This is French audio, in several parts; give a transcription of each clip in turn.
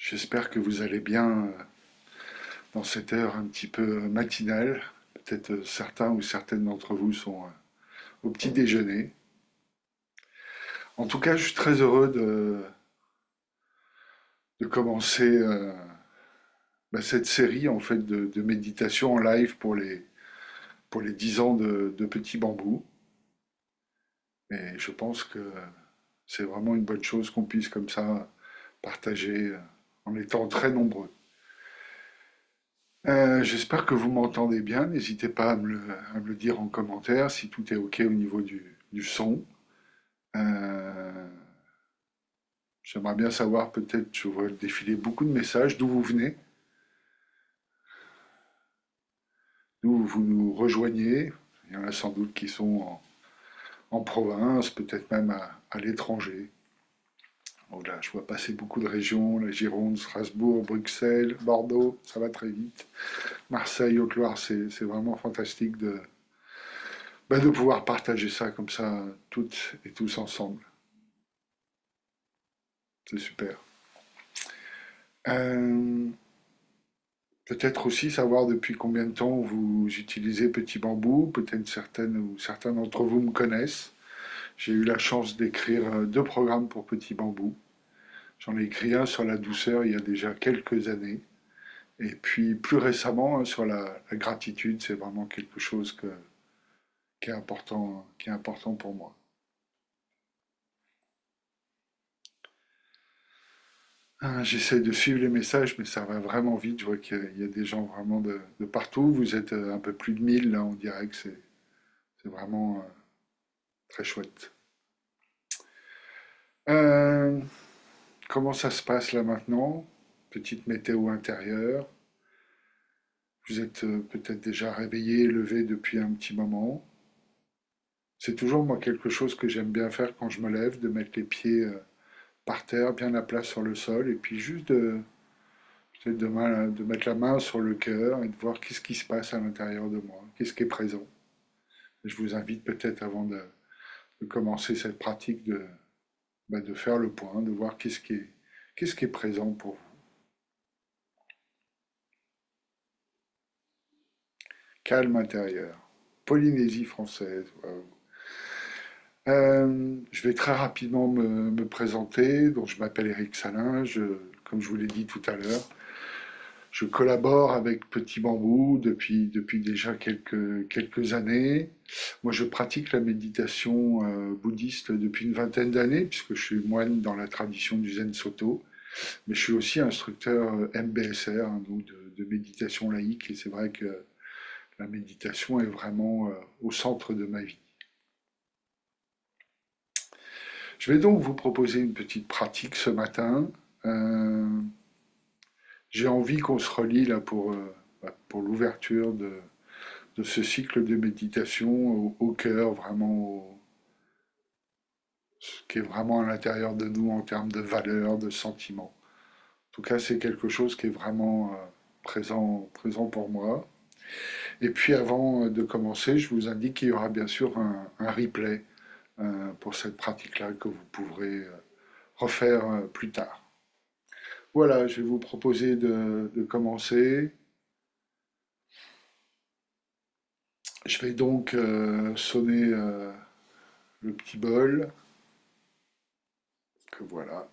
J'espère que vous allez bien dans cette heure un petit peu matinale. Peut-être certains ou certaines d'entre vous sont au petit déjeuner. En tout cas, je suis très heureux de commencer cette série en fait de méditation en live pour les 10 ans de Petit Bambou. Et je pense que c'est vraiment une bonne chose qu'on puisse comme ça partager en étant très nombreux. J'espère que vous m'entendez bien. N'hésitez pas à me le dire en commentaire si tout est OK au niveau du son. Euh, J'aimerais bien savoir, peut-être, je vois défiler beaucoup de messages, d'où vous venez, d'où vous nous rejoignez. Il y en a sans doute qui sont en province, peut-être même à l'étranger. Oh là, je vois passer beaucoup de régions, la Gironde, Strasbourg, Bruxelles, Bordeaux, ça va très vite. Marseille, Haute-Loire, c'est vraiment fantastique de pouvoir partager ça comme ça, toutes et tous ensemble. C'est super. Euh, Peut-être aussi savoir depuis combien de temps vous utilisez Petit Bambou. Peut-être certaines ou certains d'entre vous me connaissent. J'ai eu la chance d'écrire deux programmes pour Petit Bambou. J'en ai écrit un sur la douceur il y a déjà quelques années. Et puis plus récemment, sur la gratitude, c'est vraiment quelque chose qui est important pour moi. J'essaie de suivre les messages, mais ça va vraiment vite. Je vois qu'il y a des gens vraiment de partout. Vous êtes un peu plus de 1000 là, on dirait que c'est vraiment très chouette. Euh, Comment ça se passe là maintenant? Petite météo intérieure. Vous êtes peut-être déjà réveillé, levé depuis un petit moment. C'est toujours moi quelque chose que j'aime bien faire quand je me lève, de mettre les pieds par terre, bien à plat sur le sol, et puis juste peut-être de mettre la main sur le cœur et de voir qu'est-ce qui se passe à l'intérieur de moi, qu'est-ce qui est présent. Je vous invite peut-être avant de commencer cette pratique de faire le point, de voir qu'est-ce qui est présent pour vous. Calme intérieur. Polynésie française. Waouh. Je vais très rapidement me présenter. Donc, je m'appelle Eric Salin. Comme je vous l'ai dit tout à l'heure, je collabore avec Petit Bambou depuis déjà quelques années. Moi, je pratique la méditation bouddhiste depuis une vingtaine d'années, puisque je suis moine dans la tradition du Zen Soto. Mais je suis aussi instructeur MBSR, hein, donc de méditation laïque. Et c'est vrai que la méditation est vraiment au centre de ma vie. Je vais donc vous proposer une petite pratique ce matin. Euh, j'ai envie qu'on se relie là pour l'ouverture de ce cycle de méditation au cœur, vraiment ce qui est vraiment à l'intérieur de nous en termes de valeurs, de sentiments. En tout cas, c'est quelque chose qui est vraiment présent pour moi. Et puis avant de commencer, je vous indique qu'il y aura bien sûr un replay pour cette pratique-là que vous pourrez refaire plus tard. Voilà, je vais vous proposer de commencer. Je vais donc sonner le petit bol, que voilà.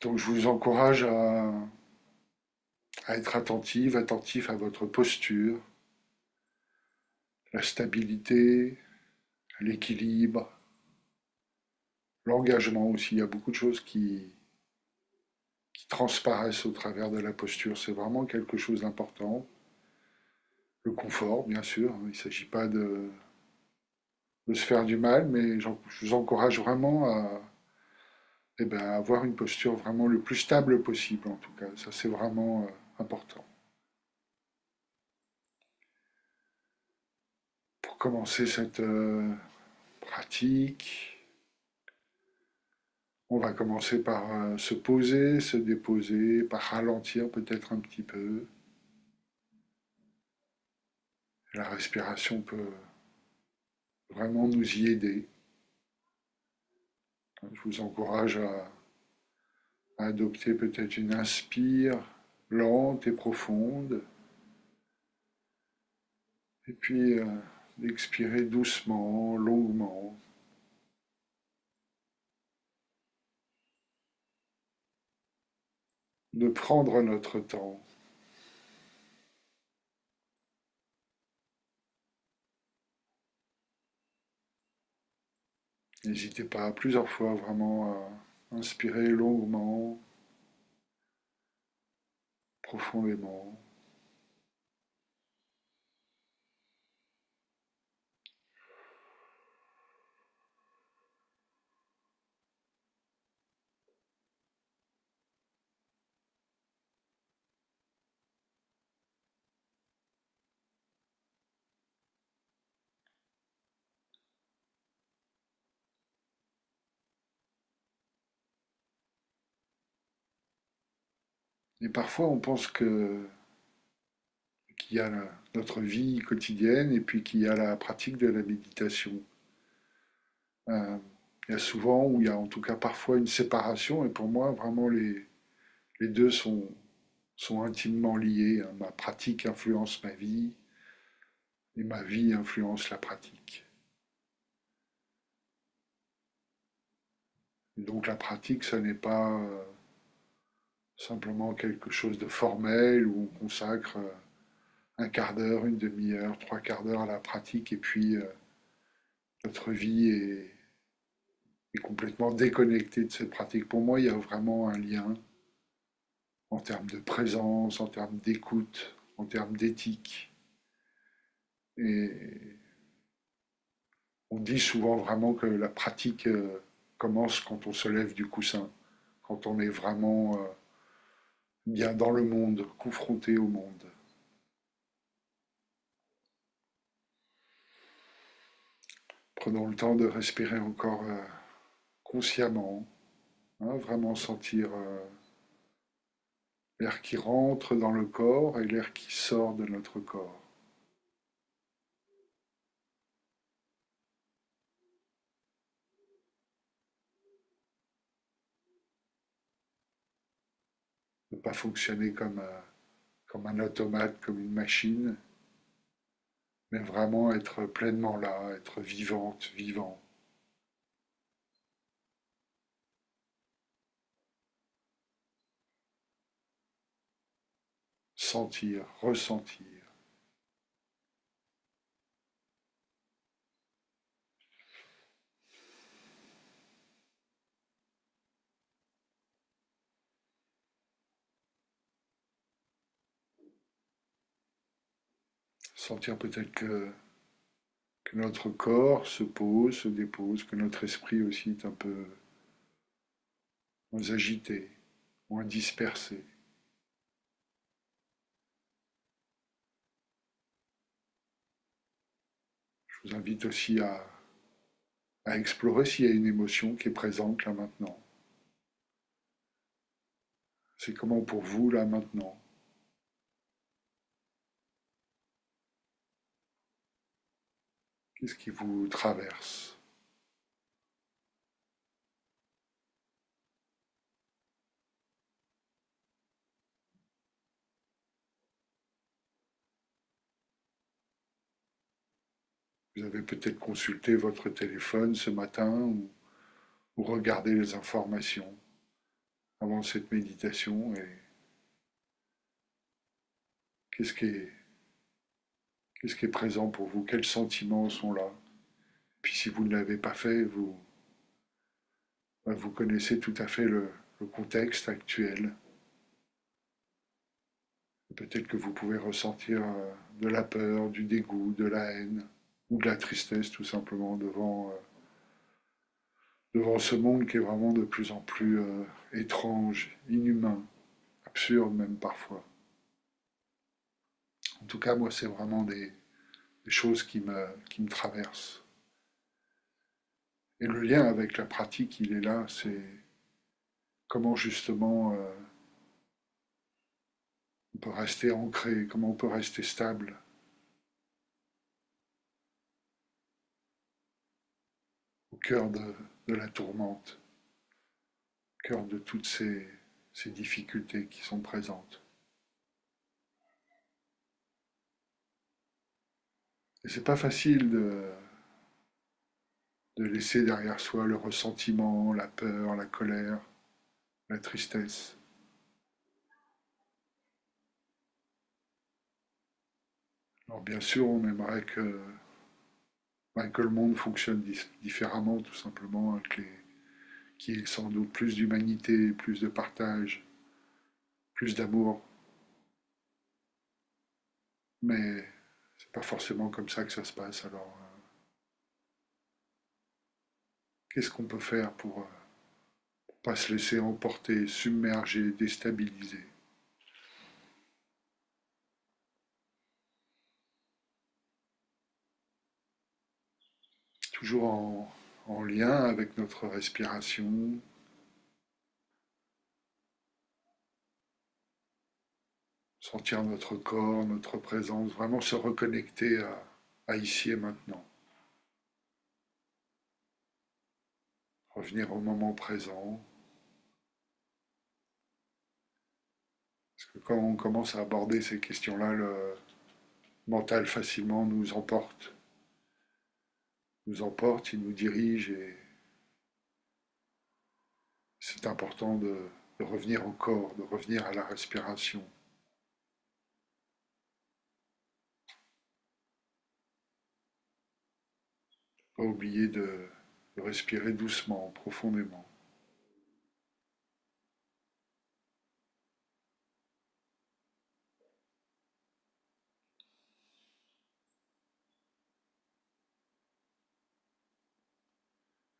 Donc je vous encourage à être attentif à votre posture, la stabilité, l'équilibre, l'engagement aussi. Il y a beaucoup de choses qui transparaissent au travers de la posture. C'est vraiment quelque chose d'important. Le confort, bien sûr. Il ne s'agit pas de se faire du mal, mais je vous encourage vraiment à avoir une posture vraiment le plus stable possible, en tout cas. Ça, c'est vraiment important. Pour commencer cette pratique, on va commencer par se poser, se déposer, par ralentir peut-être un petit peu. La respiration peut vraiment nous y aider. Je vous encourage à adopter peut-être une inspire lente et profonde, et puis d'expirer doucement, longuement, de prendre notre temps. N'hésitez pas plusieurs fois vraiment à inspirer longuement, profondément. Et parfois on pense qu'il y a notre vie quotidienne et puis qu'il y a la pratique de la méditation. Euh, il y a souvent, ou il y a en tout cas parfois une séparation, et pour moi vraiment les deux sont intimement liés, hein. Ma pratique influence ma vie et ma vie influence la pratique. Et donc la pratique, ce n'est pas simplement quelque chose de formel où on consacre un quart d'heure, une demi-heure, trois quarts d'heure à la pratique et puis notre vie est complètement déconnectée de cette pratique. Pour moi, il y a vraiment un lien en termes de présence, en termes d'écoute, en termes d'éthique. Et on dit souvent vraiment que la pratique commence quand on se lève du coussin, quand on est vraiment bien dans le monde, confronté au monde. Prenons le temps de respirer encore consciemment, hein, vraiment sentir l'air qui rentre dans le corps et l'air qui sort de notre corps. Ne pas fonctionner comme un automate, comme une machine, mais vraiment être pleinement là, être vivante, vivant. Sentir, ressentir. Sentir peut-être que notre corps se pose, se dépose, que notre esprit aussi est un peu moins agité, moins dispersé. Je vous invite aussi à explorer s'il y a une émotion qui est présente là maintenant. C'est comment pour vous là maintenant? Qu'est-ce qui vous traverse? Vous avez peut-être consulté votre téléphone ce matin ou regardé les informations avant cette méditation et qu'est-ce qui est, qu'est-ce qui est présent pour vous? Quels sentiments sont là? Puis si vous ne l'avez pas fait, vous connaissez tout à fait le contexte actuel. Peut-être que vous pouvez ressentir de la peur, du dégoût, de la haine ou de la tristesse tout simplement devant ce monde qui est vraiment de plus en plus étrange, inhumain, absurde même parfois. En tout cas, moi, c'est vraiment des choses qui me traversent. Et le lien avec la pratique, il est là, c'est comment justement on peut rester ancré, comment on peut rester stable au cœur de la tourmente, au cœur de toutes ces difficultés qui sont présentes. Et c'est pas facile de laisser derrière soi le ressentiment, la peur, la colère, la tristesse. Alors bien sûr, on aimerait que le monde fonctionne différemment, tout simplement, qu'il y ait sans doute plus d'humanité, plus de partage, plus d'amour. Mais c'est pas forcément comme ça que ça se passe. Alors, qu'est-ce qu'on peut faire pour pas se laisser emporter, submerger, déstabiliser? Toujours en lien avec notre respiration, sentir notre corps, notre présence, vraiment se reconnecter à ici et maintenant. Revenir au moment présent. Parce que quand on commence à aborder ces questions-là, le mental facilement nous emporte, il nous dirige et c'est important de revenir au corps, de revenir à la respiration. Pas oublier de respirer doucement, profondément.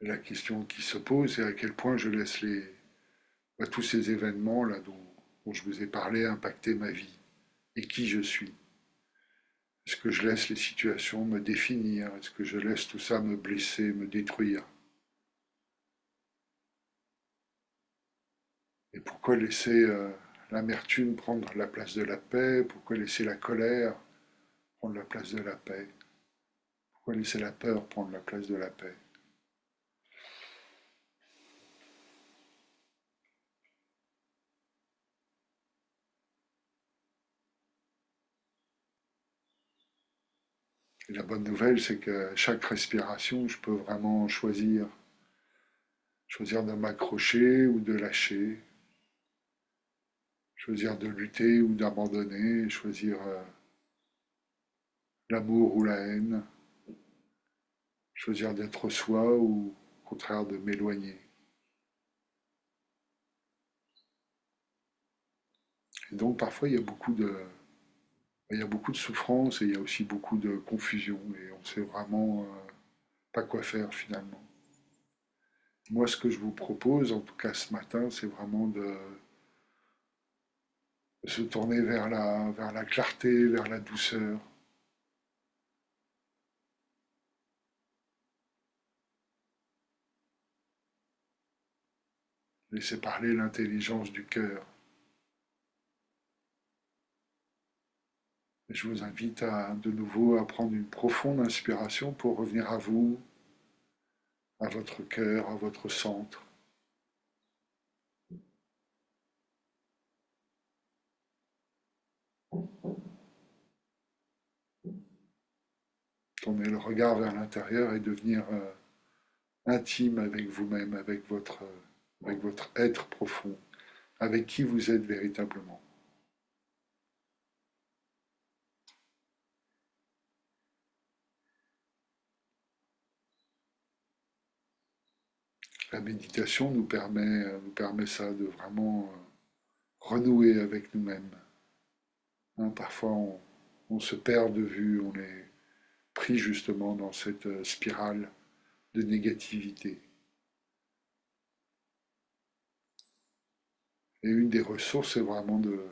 Et la question qui se pose, c'est à quel point je laisse tous ces événements-là dont je vous ai parlé impacter ma vie et qui je suis. Est-ce que je laisse les situations me définir? Est-ce que je laisse tout ça me blesser, me détruire? Et pourquoi laisser l'amertume prendre la place de la paix? Pourquoi laisser la colère prendre la place de la paix? Pourquoi laisser la peur prendre la place de la paix? Et la bonne nouvelle, c'est que chaque respiration, je peux vraiment choisir de m'accrocher ou de lâcher, choisir de lutter ou d'abandonner, choisir l'amour ou la haine, choisir d'être soi ou au contraire de m'éloigner. Et donc parfois il y a beaucoup de souffrance et il y a aussi beaucoup de confusion et on ne sait vraiment pas quoi faire finalement. Moi, ce que je vous propose, en tout cas ce matin, c'est vraiment de se tourner vers la clarté, vers la douceur. Laisser parler l'intelligence du cœur. Et je vous invite de nouveau à prendre une profonde inspiration pour revenir à vous, à votre cœur, à votre centre. Tourner le regard vers l'intérieur et devenir intime avec vous-même, avec votre être profond, avec qui vous êtes véritablement. La méditation nous permet ça, de vraiment renouer avec nous-mêmes. Hein, parfois, on se perd de vue, on est pris justement dans cette spirale de négativité. Et une des ressources, c'est vraiment de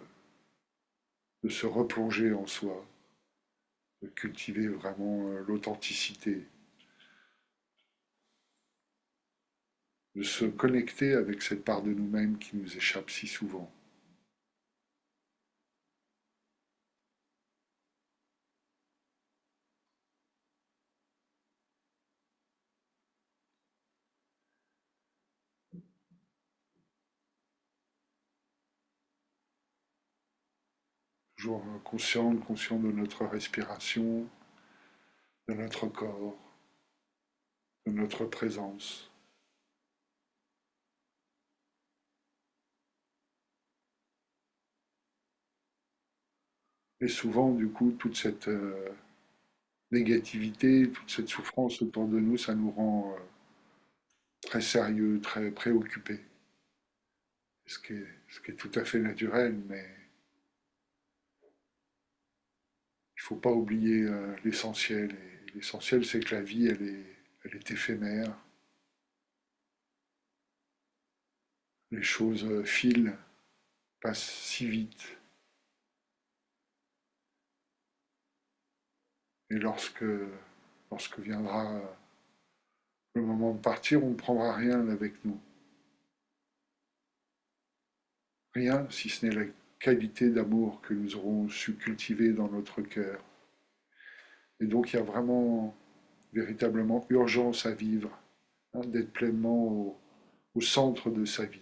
se replonger en soi, de cultiver vraiment l'authenticité, de se connecter avec cette part de nous-mêmes qui nous échappe si souvent. Toujours conscient de notre respiration, de notre corps, de notre présence. Et souvent, du coup, toute cette négativité, toute cette souffrance autour de nous, ça nous rend très sérieux, très préoccupés. Ce qui est tout à fait naturel, mais il ne faut pas oublier l'essentiel. Et l'essentiel, c'est que la vie, elle est éphémère. Les choses filent, passent si vite. Et lorsque viendra le moment de partir, on ne prendra rien avec nous. Rien, si ce n'est la qualité d'amour que nous aurons su cultiver dans notre cœur. Et donc, il y a vraiment, véritablement urgence à vivre, hein, d'être pleinement au centre de sa vie.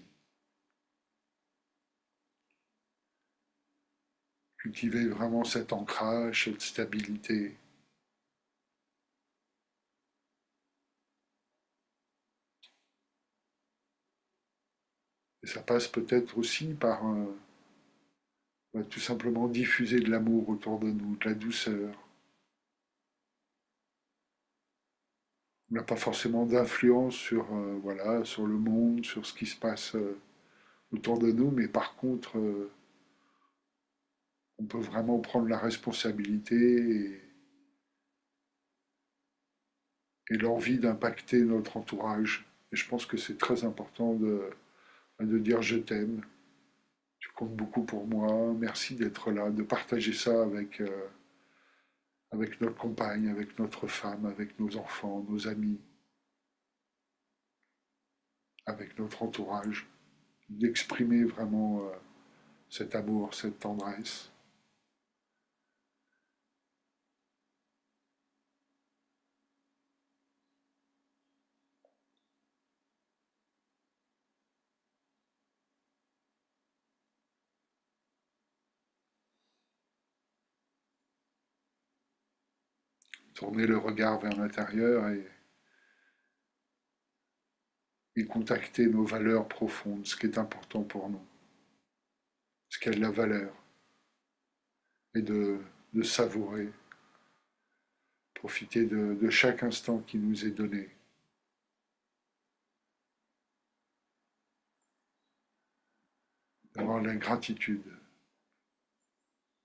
Cultiver vraiment cet ancrage, cette stabilité. Et ça passe peut-être aussi par tout simplement diffuser de l'amour autour de nous, de la douceur. On n'a pas forcément d'influence sur, voilà, sur le monde, sur ce qui se passe autour de nous, mais par contre, on peut vraiment prendre la responsabilité et l'envie d'impacter notre entourage. Et je pense que c'est très important de dire je t'aime, tu comptes beaucoup pour moi, merci d'être là, de partager ça avec notre compagne, avec notre femme, avec nos enfants, nos amis, avec notre entourage, d'exprimer vraiment cet amour, cette tendresse. Tourner le regard vers l'intérieur et contacter nos valeurs profondes, ce qui est important pour nous, ce qui a de la valeur, et de savourer, profiter de chaque instant qui nous est donné, d'avoir la gratitude,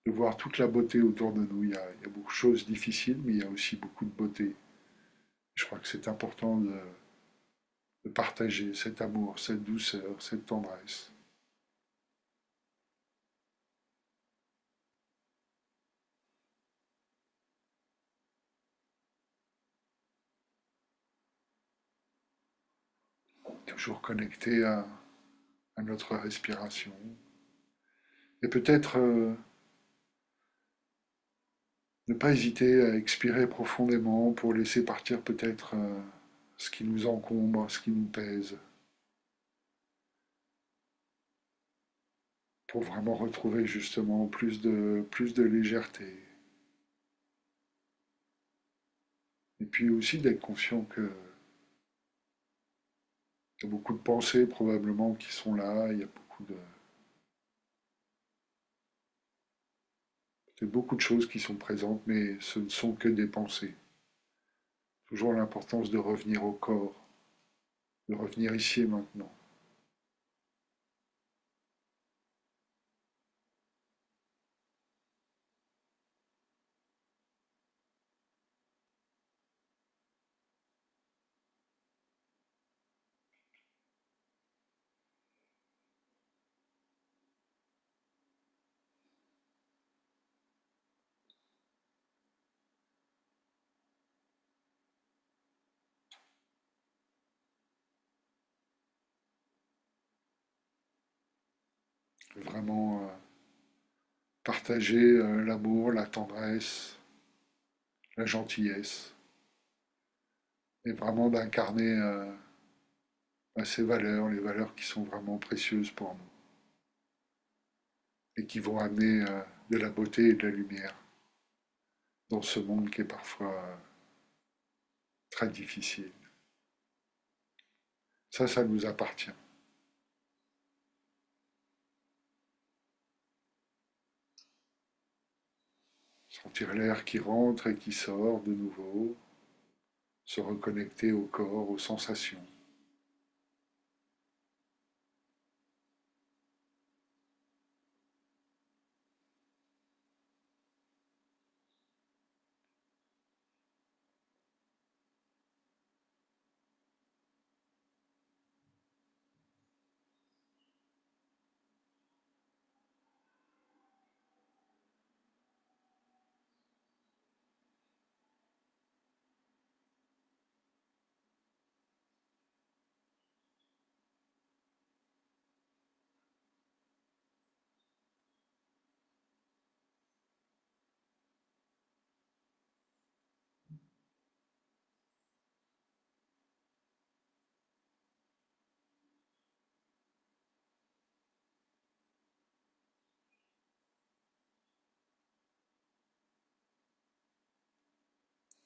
de voir toute la beauté autour de nous. Il y a beaucoup de choses difficiles, mais il y a aussi beaucoup de beauté. Je crois que c'est important de partager cet amour, cette douceur, cette tendresse. Toujours connecté à notre respiration. Et peut-être ne pas hésiter à expirer profondément pour laisser partir peut-être ce qui nous encombre, ce qui nous pèse, pour vraiment retrouver justement plus de légèreté. Et puis aussi d'être conscient que il y a beaucoup de pensées probablement qui sont là, il y a beaucoup de choses qui sont présentes, mais ce ne sont que des pensées. Toujours l'importance de revenir au corps, de revenir ici et maintenant. Vraiment partager l'amour, la tendresse, la gentillesse, et vraiment d'incarner ces valeurs, les valeurs qui sont vraiment précieuses pour nous et qui vont amener de la beauté et de la lumière dans ce monde qui est parfois très difficile. Ça nous appartient. Sentir l'air qui rentre et qui sort de nouveau, se reconnecter au corps, aux sensations.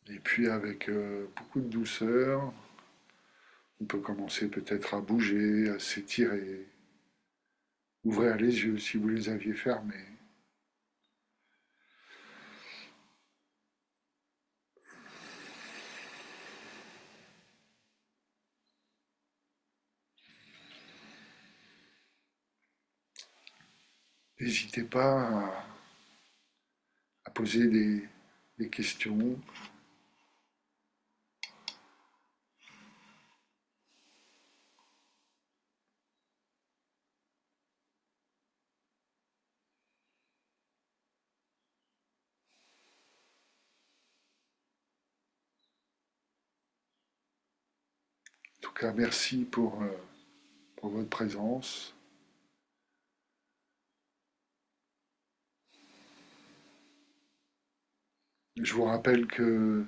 Et puis avec beaucoup de douceur, on peut commencer peut-être à bouger, à s'étirer, ouvrir les yeux si vous les aviez fermés. N'hésitez pas à poser des questions. En tout cas, merci pour votre présence. Je vous rappelle que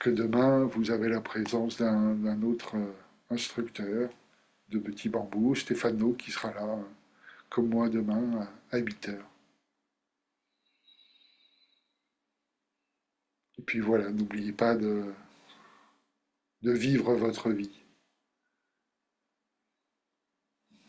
demain, vous avez la présence d'un autre instructeur de Petit Bambou, Stéphano, qui sera là, comme moi, demain, à 8 heures. Et puis voilà, n'oubliez pas de vivre votre vie.